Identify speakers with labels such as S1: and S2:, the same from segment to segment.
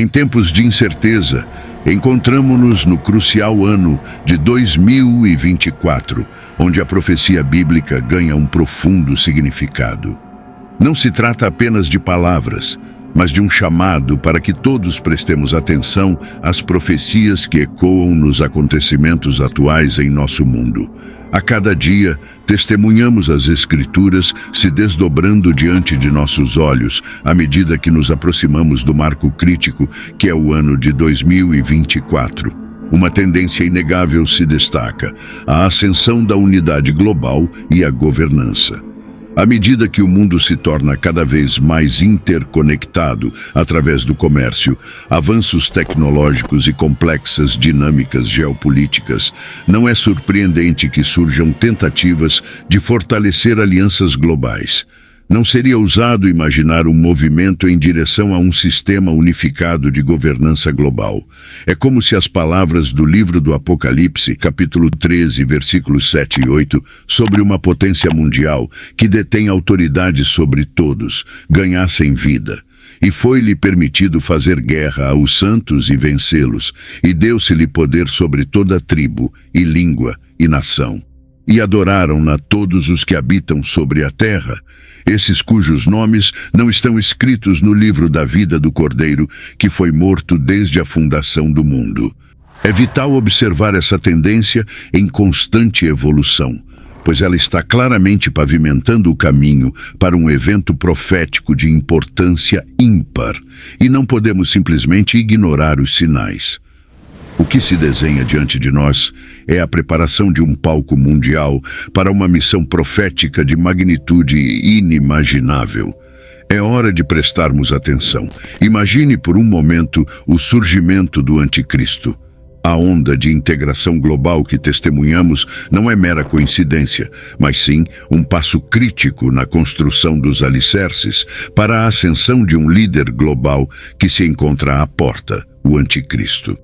S1: Em tempos de incerteza, encontramo-nos no crucial ano de 2024, onde a profecia bíblica ganha um profundo significado. Não se trata apenas de palavras, mas de um chamado para que todos prestemos atenção às profecias que ecoam nos acontecimentos atuais em nosso mundo. A cada dia, testemunhamos as Escrituras se desdobrando diante de nossos olhos, à medida que nos aproximamos do marco crítico, que é o ano de 2024. Uma tendência inegável se destaca: a ascensão da unidade global e a governança. À medida que o mundo se torna cada vez mais interconectado através do comércio, avanços tecnológicos e complexas dinâmicas geopolíticas, não é surpreendente que surjam tentativas de fortalecer alianças globais. Não seria ousado imaginar um movimento em direção a um sistema unificado de governança global. É como se as palavras do livro do Apocalipse, capítulo 13, versículos 7 e 8, sobre uma potência mundial que detém autoridade sobre todos, ganhassem vida. E foi-lhe permitido fazer guerra aos santos e vencê-los, e deu-se-lhe poder sobre toda tribo, e língua, e nação. E adoraram-na todos os que habitam sobre a terra, esses cujos nomes não estão escritos no livro da vida do Cordeiro, que foi morto desde a fundação do mundo. É vital observar essa tendência em constante evolução, pois ela está claramente pavimentando o caminho para um evento profético de importância ímpar, e não podemos simplesmente ignorar os sinais. O que se desenha diante de nós é a preparação de um palco mundial para uma missão profética de magnitude inimaginável. É hora de prestarmos atenção. Imagine por um momento o surgimento do Anticristo. A onda de integração global que testemunhamos não é mera coincidência, mas sim um passo crítico na construção dos alicerces para a ascensão de um líder global que se encontra à porta, o Anticristo.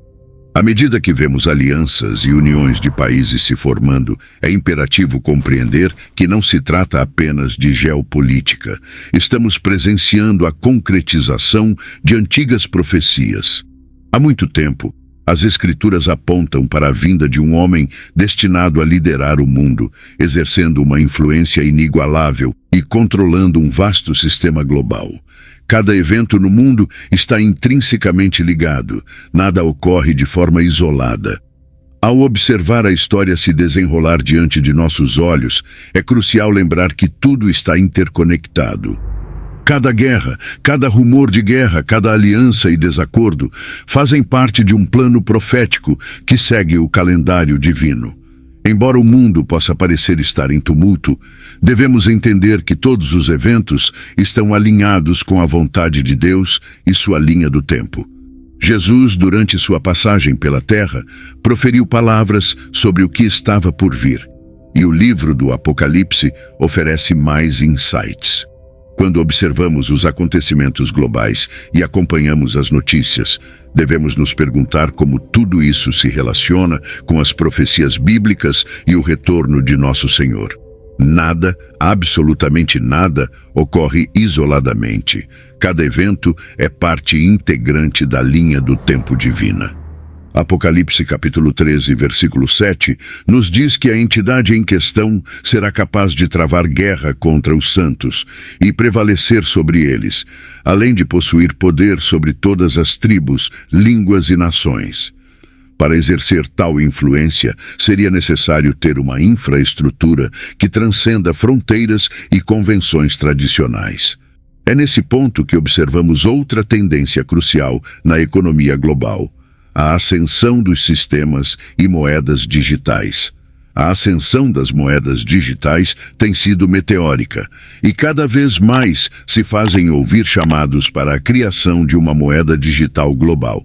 S1: À medida que vemos alianças e uniões de países se formando, é imperativo compreender que não se trata apenas de geopolítica. Estamos presenciando a concretização de antigas profecias. Há muito tempo, as Escrituras apontam para a vinda de um homem destinado a liderar o mundo, exercendo uma influência inigualável e controlando um vasto sistema global. Cada evento no mundo está intrinsecamente ligado, nada ocorre de forma isolada. Ao observar a história se desenrolar diante de nossos olhos, é crucial lembrar que tudo está interconectado. Cada guerra, cada rumor de guerra, cada aliança e desacordo fazem parte de um plano profético que segue o calendário divino. Embora o mundo possa parecer estar em tumulto, devemos entender que todos os eventos estão alinhados com a vontade de Deus e sua linha do tempo. Jesus, durante sua passagem pela terra, proferiu palavras sobre o que estava por vir, e o livro do Apocalipse oferece mais insights. Quando observamos os acontecimentos globais e acompanhamos as notícias, devemos nos perguntar como tudo isso se relaciona com as profecias bíblicas e o retorno de nosso Senhor. Nada, absolutamente nada, ocorre isoladamente. Cada evento é parte integrante da linha do tempo divina. Apocalipse capítulo 13, versículo 7, nos diz que a entidade em questão será capaz de travar guerra contra os santos e prevalecer sobre eles, além de possuir poder sobre todas as tribos, línguas e nações. Para exercer tal influência, seria necessário ter uma infraestrutura que transcenda fronteiras e convenções tradicionais. É nesse ponto que observamos outra tendência crucial na economia global: a ascensão dos sistemas e moedas digitais. A ascensão das moedas digitais tem sido meteórica, e cada vez mais se fazem ouvir chamados para a criação de uma moeda digital global.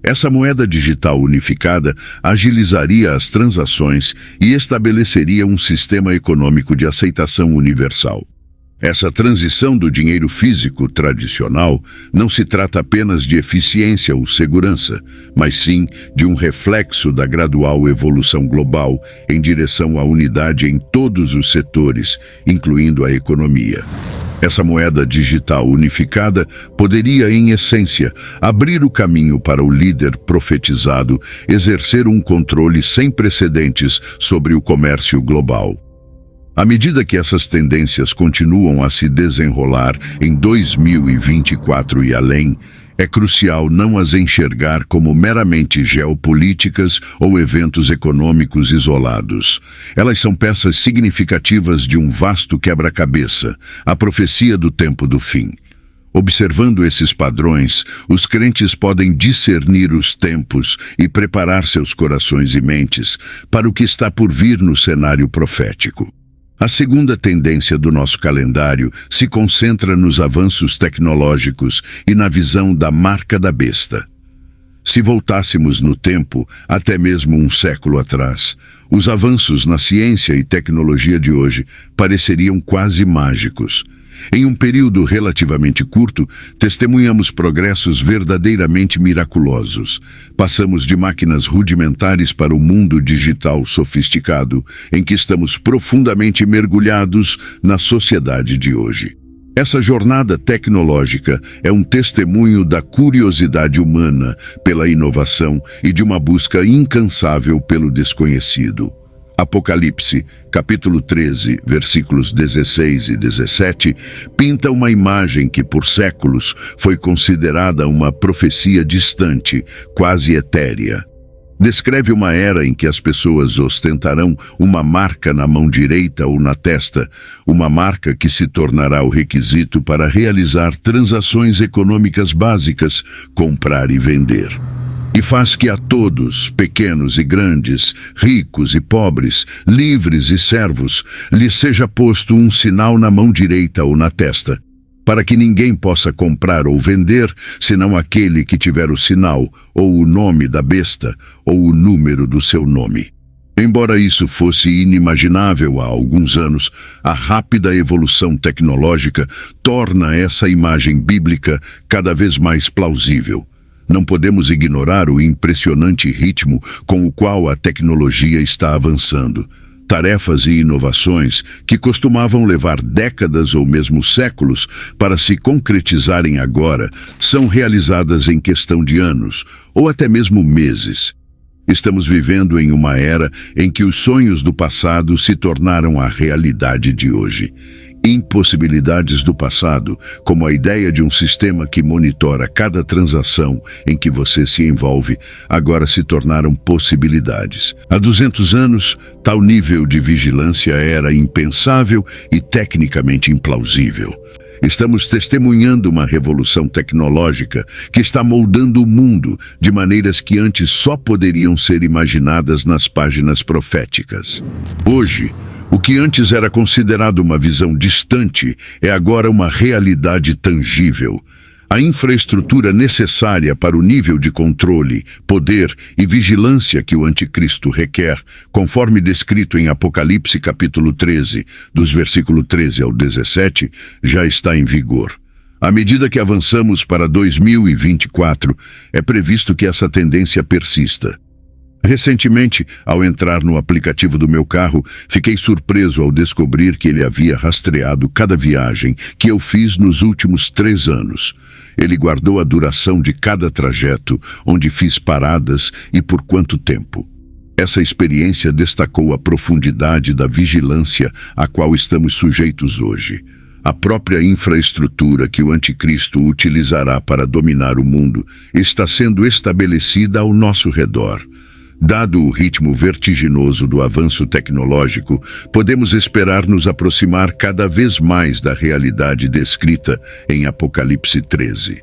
S1: Essa moeda digital unificada agilizaria as transações e estabeleceria um sistema econômico de aceitação universal. Essa transição do dinheiro físico tradicional não se trata apenas de eficiência ou segurança, mas sim de um reflexo da gradual evolução global em direção à unidade em todos os setores, incluindo a economia. Essa moeda digital unificada poderia, em essência, abrir o caminho para o líder profetizado exercer um controle sem precedentes sobre o comércio global. À medida que essas tendências continuam a se desenrolar em 2024 e além, é crucial não as enxergar como meramente geopolíticas ou eventos econômicos isolados. Elas são peças significativas de um vasto quebra-cabeça, a profecia do tempo do fim. Observando esses padrões, os crentes podem discernir os tempos e preparar seus corações e mentes para o que está por vir no cenário profético. A segunda tendência do nosso calendário se concentra nos avanços tecnológicos e na visão da marca da besta. Se voltássemos no tempo, até mesmo um século atrás, os avanços na ciência e tecnologia de hoje pareceriam quase mágicos. Em um período relativamente curto, testemunhamos progressos verdadeiramente miraculosos. Passamos de máquinas rudimentares para o mundo digital sofisticado, em que estamos profundamente mergulhados na sociedade de hoje. Essa jornada tecnológica é um testemunho da curiosidade humana pela inovação e de uma busca incansável pelo desconhecido. Apocalipse, capítulo 13, versículos 16 e 17, pinta uma imagem que por séculos foi considerada uma profecia distante, quase etérea. Descreve uma era em que as pessoas ostentarão uma marca na mão direita ou na testa, uma marca que se tornará o requisito para realizar transações econômicas básicas, comprar e vender. E faz que a todos, pequenos e grandes, ricos e pobres, livres e servos, lhes seja posto um sinal na mão direita ou na testa, para que ninguém possa comprar ou vender, senão aquele que tiver o sinal, ou o nome da besta, ou o número do seu nome. Embora isso fosse inimaginável há alguns anos, a rápida evolução tecnológica torna essa imagem bíblica cada vez mais plausível. Não podemos ignorar o impressionante ritmo com o qual a tecnologia está avançando. Tarefas e inovações que costumavam levar décadas ou mesmo séculos para se concretizarem agora são realizadas em questão de anos ou até mesmo meses. Estamos vivendo em uma era em que os sonhos do passado se tornaram a realidade de hoje. Impossibilidades do passado, como a ideia de um sistema que monitora cada transação em que você se envolve, agora se tornaram possibilidades. Há 200 anos, tal nível de vigilância era impensável e tecnicamente implausível. Estamos testemunhando uma revolução tecnológica que está moldando o mundo de maneiras que antes só poderiam ser imaginadas nas páginas proféticas. Hoje, o que antes era considerado uma visão distante é agora uma realidade tangível. A infraestrutura necessária para o nível de controle, poder e vigilância que o anticristo requer, conforme descrito em Apocalipse capítulo 13, dos versículos 13 ao 17, já está em vigor. À medida que avançamos para 2024, é previsto que essa tendência persista. Recentemente, ao entrar no aplicativo do meu carro, fiquei surpreso ao descobrir que ele havia rastreado cada viagem que eu fiz nos últimos 3 anos. Ele guardou a duração de cada trajeto, onde fiz paradas e por quanto tempo. Essa experiência destacou a profundidade da vigilância a qual estamos sujeitos hoje. A própria infraestrutura que o anticristo utilizará para dominar o mundo está sendo estabelecida ao nosso redor. Dado o ritmo vertiginoso do avanço tecnológico, podemos esperar nos aproximar cada vez mais da realidade descrita em Apocalipse 13.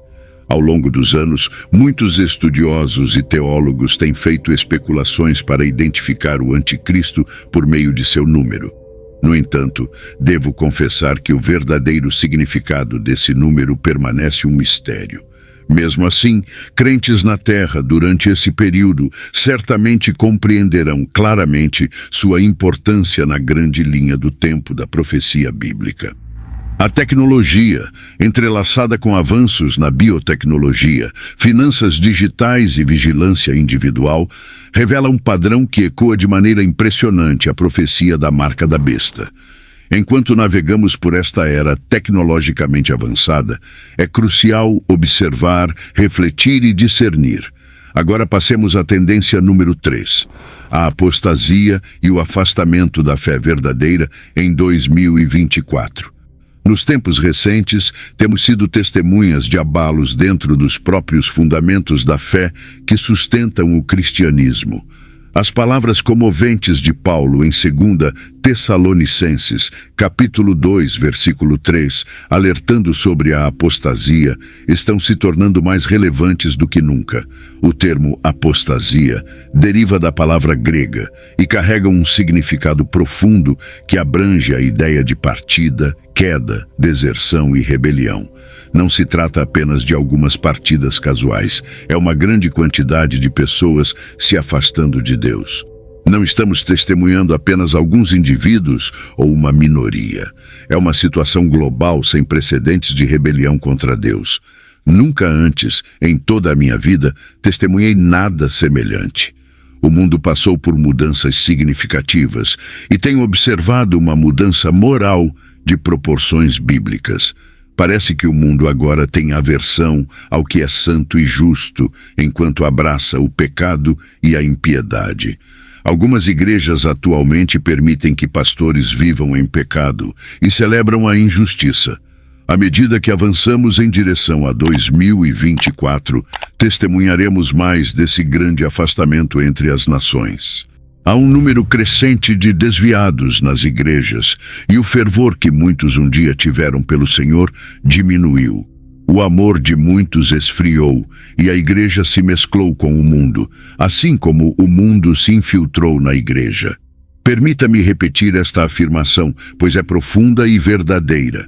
S1: Ao longo dos anos, muitos estudiosos e teólogos têm feito especulações para identificar o anticristo por meio de seu número. No entanto, devo confessar que o verdadeiro significado desse número permanece um mistério. Mesmo assim, crentes na Terra durante esse período certamente compreenderão claramente sua importância na grande linha do tempo da profecia bíblica. A tecnologia, entrelaçada com avanços na biotecnologia, finanças digitais e vigilância individual, revela um padrão que ecoa de maneira impressionante a profecia da marca da besta. Enquanto navegamos por esta era tecnologicamente avançada, é crucial observar, refletir e discernir. Agora passemos à tendência número 3, a apostasia e o afastamento da fé verdadeira em 2024. Nos tempos recentes, temos sido testemunhas de abalos dentro dos próprios fundamentos da fé que sustentam o cristianismo. As palavras comoventes de Paulo em 2 Tessalonicenses, capítulo 2, versículo 3, alertando sobre a apostasia, estão se tornando mais relevantes do que nunca. O termo apostasia deriva da palavra grega e carrega um significado profundo que abrange a ideia de partida, queda, deserção e rebelião. Não se trata apenas de algumas partidas casuais, é uma grande quantidade de pessoas se afastando de Deus. Não estamos testemunhando apenas alguns indivíduos ou uma minoria. É uma situação global sem precedentes de rebelião contra Deus. Nunca antes, em toda a minha vida, testemunhei nada semelhante. O mundo passou por mudanças significativas e tenho observado uma mudança moral de proporções bíblicas. Parece que o mundo agora tem aversão ao que é santo e justo, enquanto abraça o pecado e a impiedade. Algumas igrejas atualmente permitem que pastores vivam em pecado e celebram a injustiça. À medida que avançamos em direção a 2024, testemunharemos mais desse grande afastamento entre as nações. Há um número crescente de desviados nas igrejas e o fervor que muitos um dia tiveram pelo Senhor diminuiu. O amor de muitos esfriou e a igreja se mesclou com o mundo, assim como o mundo se infiltrou na igreja. Permita-me repetir esta afirmação, pois é profunda e verdadeira.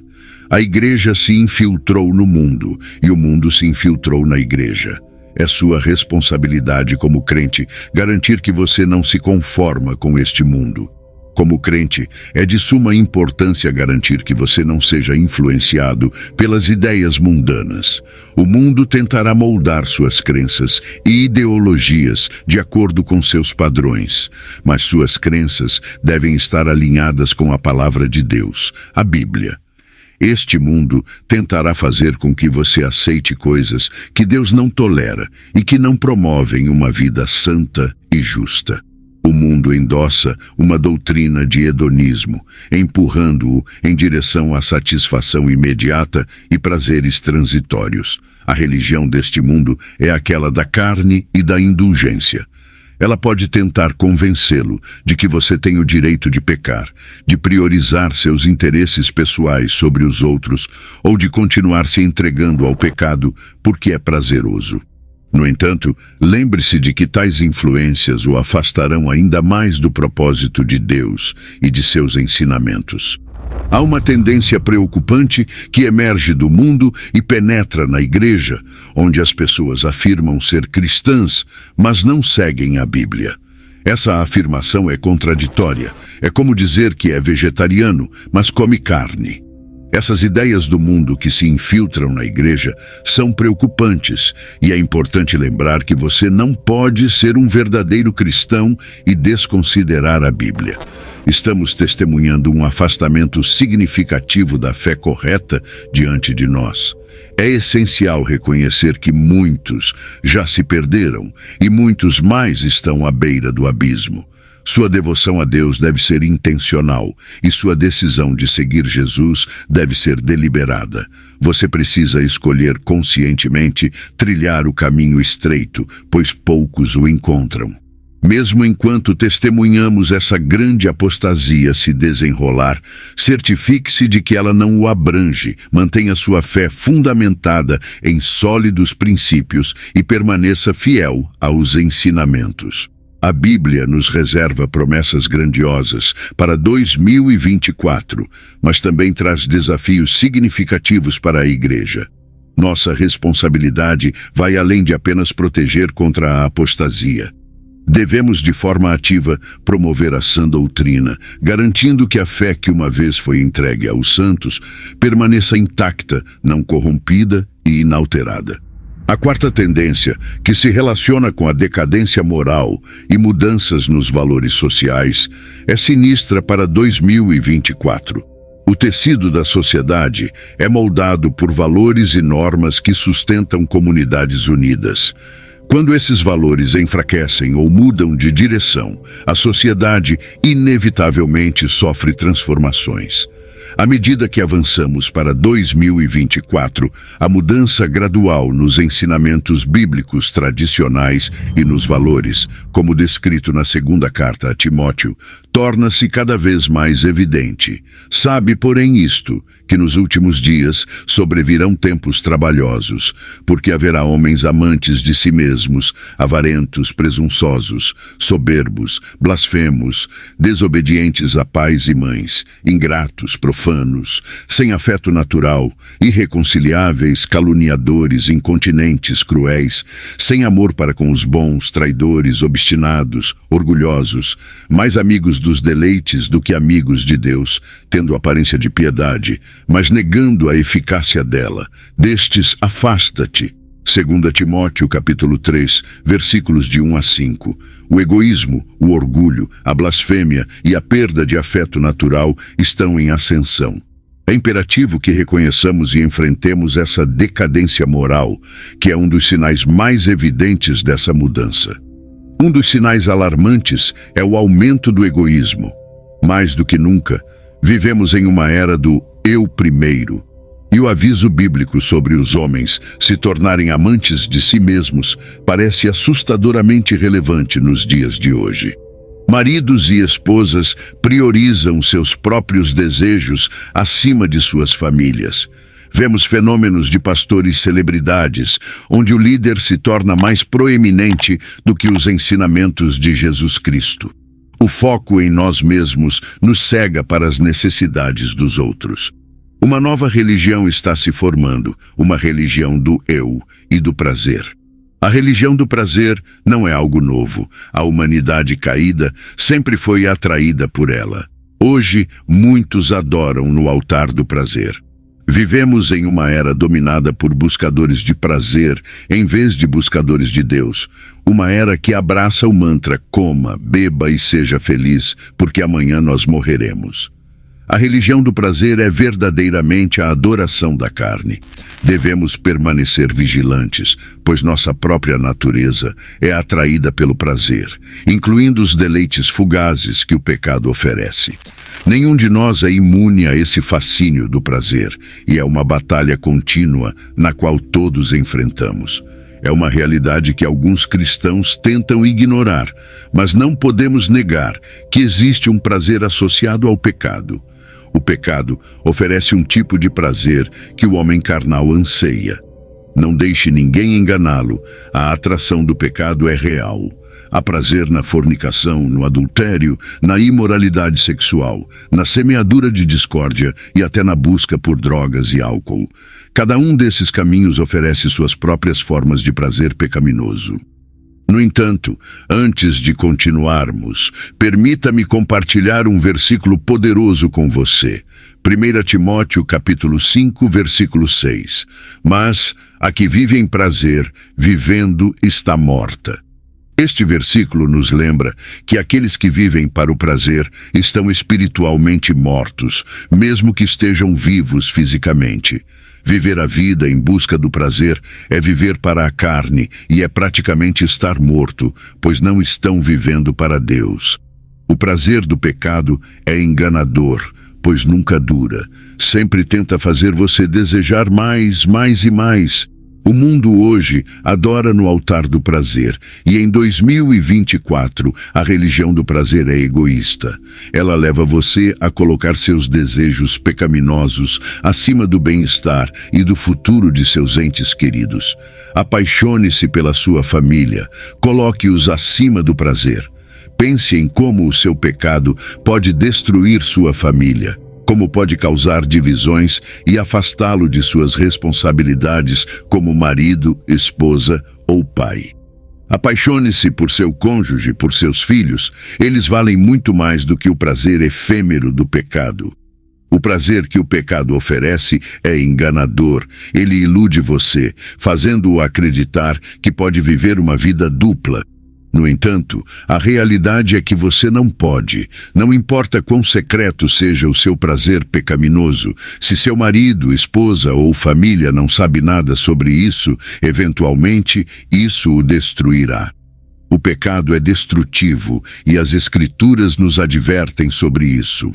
S1: A igreja se infiltrou no mundo e o mundo se infiltrou na igreja. É sua responsabilidade como crente garantir que você não se conforma com este mundo. Como crente, é de suma importância garantir que você não seja influenciado pelas ideias mundanas. O mundo tentará moldar suas crenças e ideologias de acordo com seus padrões, mas suas crenças devem estar alinhadas com a palavra de Deus, a Bíblia. Este mundo tentará fazer com que você aceite coisas que Deus não tolera e que não promovem uma vida santa e justa. O mundo endossa uma doutrina de hedonismo, empurrando-o em direção à satisfação imediata e prazeres transitórios. A religião deste mundo é aquela da carne e da indulgência. Ela pode tentar convencê-lo de que você tem o direito de pecar, de priorizar seus interesses pessoais sobre os outros ou de continuar se entregando ao pecado porque é prazeroso. No entanto, lembre-se de que tais influências o afastarão ainda mais do propósito de Deus e de seus ensinamentos. Há uma tendência preocupante que emerge do mundo e penetra na igreja, onde as pessoas afirmam ser cristãs, mas não seguem a Bíblia. Essa afirmação é contraditória. É como dizer que é vegetariano, mas come carne. Essas ideias do mundo que se infiltram na igreja são preocupantes e é importante lembrar que você não pode ser um verdadeiro cristão e desconsiderar a Bíblia. Estamos testemunhando um afastamento significativo da fé correta diante de nós. É essencial reconhecer que muitos já se perderam e muitos mais estão à beira do abismo. Sua devoção a Deus deve ser intencional e sua decisão de seguir Jesus deve ser deliberada. Você precisa escolher conscientemente trilhar o caminho estreito, pois poucos o encontram. Mesmo enquanto testemunhamos essa grande apostasia se desenrolar, certifique-se de que ela não o abrange, mantenha sua fé fundamentada em sólidos princípios e permaneça fiel aos ensinamentos. A Bíblia nos reserva promessas grandiosas para 2024, mas também traz desafios significativos para a igreja. Nossa responsabilidade vai além de apenas proteger contra a apostasia. Devemos, de forma ativa, promover a sã doutrina, garantindo que a fé que uma vez foi entregue aos santos permaneça intacta, não corrompida e inalterada. A quarta tendência, que se relaciona com a decadência moral e mudanças nos valores sociais, é sinistra para 2024. O tecido da sociedade é moldado por valores e normas que sustentam comunidades unidas. Quando esses valores enfraquecem ou mudam de direção, a sociedade inevitavelmente sofre transformações. À medida que avançamos para 2024, a mudança gradual nos ensinamentos bíblicos tradicionais e nos valores, como descrito na segunda carta a Timóteo, torna-se cada vez mais evidente. Sabe, porém, isto, que nos últimos dias sobrevirão tempos trabalhosos, porque haverá homens amantes de si mesmos, avarentos, presunçosos, soberbos, blasfemos, desobedientes a pais e mães, ingratos, profanos, sem afeto natural, irreconciliáveis, caluniadores, incontinentes, cruéis, sem amor para com os bons, traidores, obstinados, orgulhosos, mais amigos dos deleites do que amigos de Deus, tendo aparência de piedade, mas negando a eficácia dela. Destes afasta-te. 2 Timóteo capítulo 3, versículos de 1 a 5. O egoísmo, o orgulho, a blasfêmia e a perda de afeto natural estão em ascensão. É imperativo que reconheçamos e enfrentemos essa decadência moral, que é um dos sinais mais evidentes dessa mudança. Um dos sinais alarmantes é o aumento do egoísmo. Mais do que nunca, vivemos em uma era do eu primeiro. E o aviso bíblico sobre os homens se tornarem amantes de si mesmos parece assustadoramente relevante nos dias de hoje. Maridos e esposas priorizam seus próprios desejos acima de suas famílias. Vemos fenômenos de pastores celebridades, onde o líder se torna mais proeminente do que os ensinamentos de Jesus Cristo. O foco em nós mesmos nos cega para as necessidades dos outros. Uma nova religião está se formando, uma religião do eu e do prazer. A religião do prazer não é algo novo. A humanidade caída sempre foi atraída por ela. Hoje, muitos adoram no altar do prazer. Vivemos em uma era dominada por buscadores de prazer em vez de buscadores de Deus. Uma era que abraça o mantra coma, beba e seja feliz, porque amanhã nós morreremos. A religião do prazer é verdadeiramente a adoração da carne. Devemos permanecer vigilantes, pois nossa própria natureza é atraída pelo prazer, incluindo os deleites fugazes que o pecado oferece. Nenhum de nós é imune a esse fascínio do prazer, e é uma batalha contínua na qual todos enfrentamos. É uma realidade que alguns cristãos tentam ignorar, mas não podemos negar que existe um prazer associado ao pecado. O pecado oferece um tipo de prazer que o homem carnal anseia. Não deixe ninguém enganá-lo. A atração do pecado é real. Há prazer na fornicação, no adultério, na imoralidade sexual, na semeadura de discórdia e até na busca por drogas e álcool. Cada um desses caminhos oferece suas próprias formas de prazer pecaminoso. No entanto, antes de continuarmos, permita-me compartilhar um versículo poderoso com você. 1 Timóteo capítulo 5, versículo 6. Mas a que vive em prazer, vivendo está morta. Este versículo nos lembra que aqueles que vivem para o prazer estão espiritualmente mortos, mesmo que estejam vivos fisicamente. Viver a vida em busca do prazer é viver para a carne e é praticamente estar morto, pois não estão vivendo para Deus. O prazer do pecado é enganador, pois nunca dura. Sempre tenta fazer você desejar mais, mais e mais. O mundo hoje adora no altar do prazer, e em 2024 a religião do prazer é egoísta. Ela leva você a colocar seus desejos pecaminosos acima do bem-estar e do futuro de seus entes queridos. Apaixone-se pela sua família, coloque-os acima do prazer. Pense em como o seu pecado pode destruir sua família, como pode causar divisões e afastá-lo de suas responsabilidades como marido, esposa ou pai. Apaixone-se por seu cônjuge, por seus filhos. Eles valem muito mais do que o prazer efêmero do pecado. O prazer que o pecado oferece é enganador. Ele ilude você, fazendo-o acreditar que pode viver uma vida dupla. No entanto, a realidade é que você não pode. Não importa quão secreto seja o seu prazer pecaminoso, se seu marido, esposa ou família não sabe nada sobre isso, eventualmente isso o destruirá. O pecado é destrutivo e as Escrituras nos advertem sobre isso.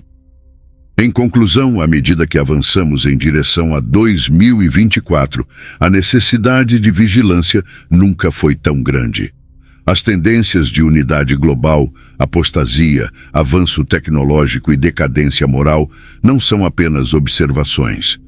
S1: Em conclusão, à medida que avançamos em direção a 2024, a necessidade de vigilância nunca foi tão grande. As tendências de unidade global, apostasia, avanço tecnológico e decadência moral não são apenas observações.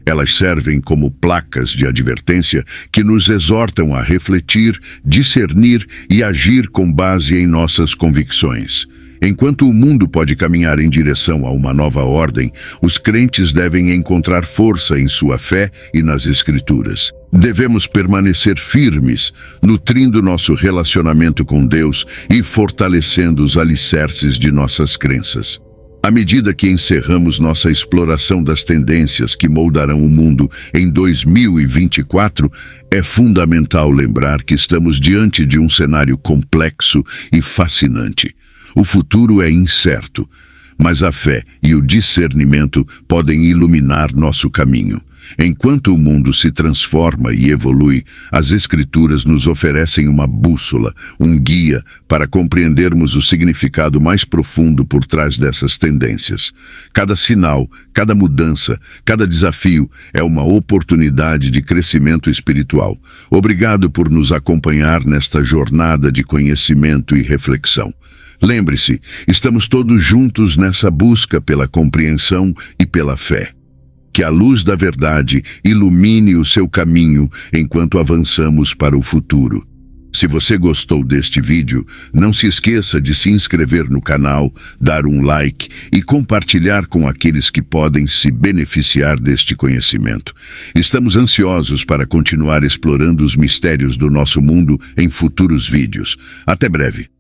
S1: Elas servem como placas de advertência que nos exortam a refletir, discernir e agir com base em nossas convicções. Enquanto o mundo pode caminhar em direção a uma nova ordem, os crentes devem encontrar força em sua fé e nas Escrituras. Devemos permanecer firmes, nutrindo nosso relacionamento com Deus e fortalecendo os alicerces de nossas crenças. À medida que encerramos nossa exploração das tendências que moldarão o mundo em 2024, é fundamental lembrar que estamos diante de um cenário complexo e fascinante. O futuro é incerto, mas a fé e o discernimento podem iluminar nosso caminho. Enquanto o mundo se transforma e evolui, as Escrituras nos oferecem uma bússola, um guia para compreendermos o significado mais profundo por trás dessas tendências. Cada sinal, cada mudança, cada desafio é uma oportunidade de crescimento espiritual. Obrigado por nos acompanhar nesta jornada de conhecimento e reflexão. Lembre-se, estamos todos juntos nessa busca pela compreensão e pela fé. Que a luz da verdade ilumine o seu caminho enquanto avançamos para o futuro. Se você gostou deste vídeo, não se esqueça de se inscrever no canal, dar um like e compartilhar com aqueles que podem se beneficiar deste conhecimento. Estamos ansiosos para continuar explorando os mistérios do nosso mundo em futuros vídeos. Até breve!